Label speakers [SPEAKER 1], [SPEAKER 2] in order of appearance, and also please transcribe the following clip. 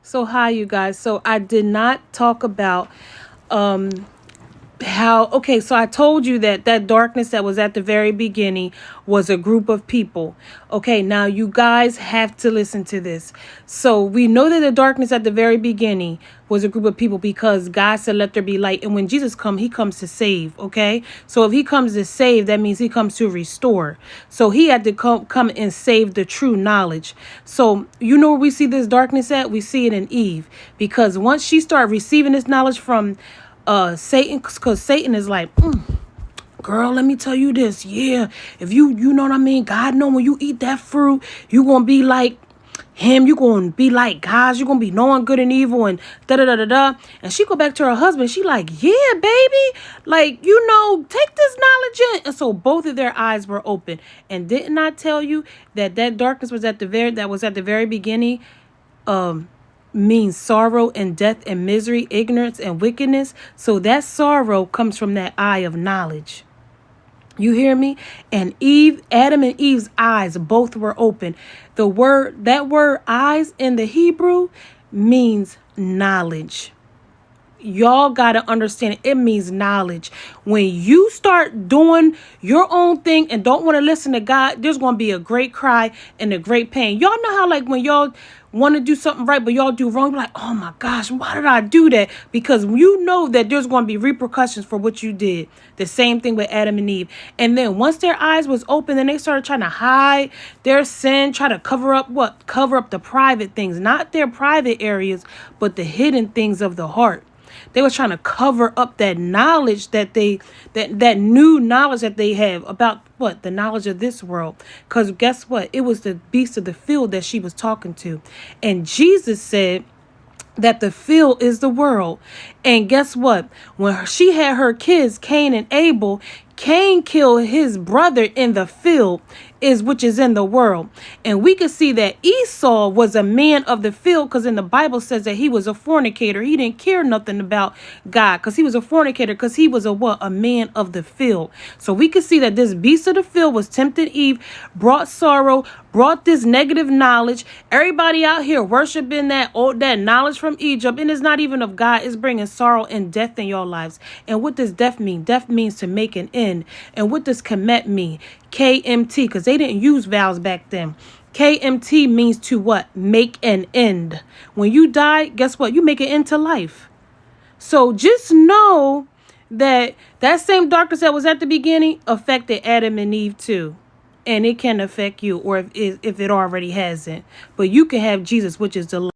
[SPEAKER 1] So hi you guys. So I did not talk about um how okay, so I told you that that darkness that was at the very beginning was a group of people. Okay, now you guys have to listen to this. So we know that the darkness at the very beginning was a group of people because God said let there be light, and when Jesus comes, he comes to save. Okay, so if he comes to save, that means he comes to restore. So he had to come and save the true knowledge. So you know where we see this darkness at? We see it in Eve, because once she started receiving this knowledge from Satan, because Satan is like, girl, let me tell you this. Yeah, if you know what I mean, God know when you eat that fruit, you gonna be like him, you gonna be like God, you gonna be knowing good and evil, and da da da da da. And she go back to her husband, she like, yeah, baby, like, take this knowledge in. And so both of their eyes were open. And didn't I tell you that that darkness was at the very beginning? Means sorrow and death and misery, ignorance and wickedness. So that sorrow comes from that eye of knowledge. You hear me? And Adam and Eve's eyes both were open. That word eyes in the Hebrew means knowledge. Y'all got to understand it means knowledge. When you start doing your own thing and don't want to listen to God, there's going to be a great cry and a great pain. Y'all know how, like, when y'all want to do something right but y'all do wrong, you're like, oh my gosh, why did I do that? Because you know that there's going to be repercussions for what you did. The same thing with Adam and Eve. And then once their eyes was open, then they started trying to hide their sin, try to cover up the private things, not their private areas, but the hidden things of the heart. They were trying to cover up that knowledge that that new knowledge that they have about what? The knowledge of this world. Because guess what? It was the beast of the field that she was talking to. And Jesus said that the field is the world. And guess what? When she had her kids, Cain and Abel, Cain killed his brother in the field, which is in the world. And we could see that Esau was a man of the field, because in the Bible says that he was a fornicator. He didn't care nothing about God because he was a fornicator, because he was a man of the field. So we could see that this beast of the field was tempting Eve, brought sorrow, brought this negative knowledge. Everybody out here worshiping that knowledge from Egypt, and it's not even of God. It's bringing sorrow and death in your lives. And what does death mean? Death means to make an end. And what does Kemet mean? KMT, because they didn't use vowels back then. KMT means to what? Make an end. When you die, guess what? You make an end to life. So just know that that same darkness that was at the beginning affected Adam and Eve too. And it can affect you, or if it already hasn't. But you can have Jesus, which is the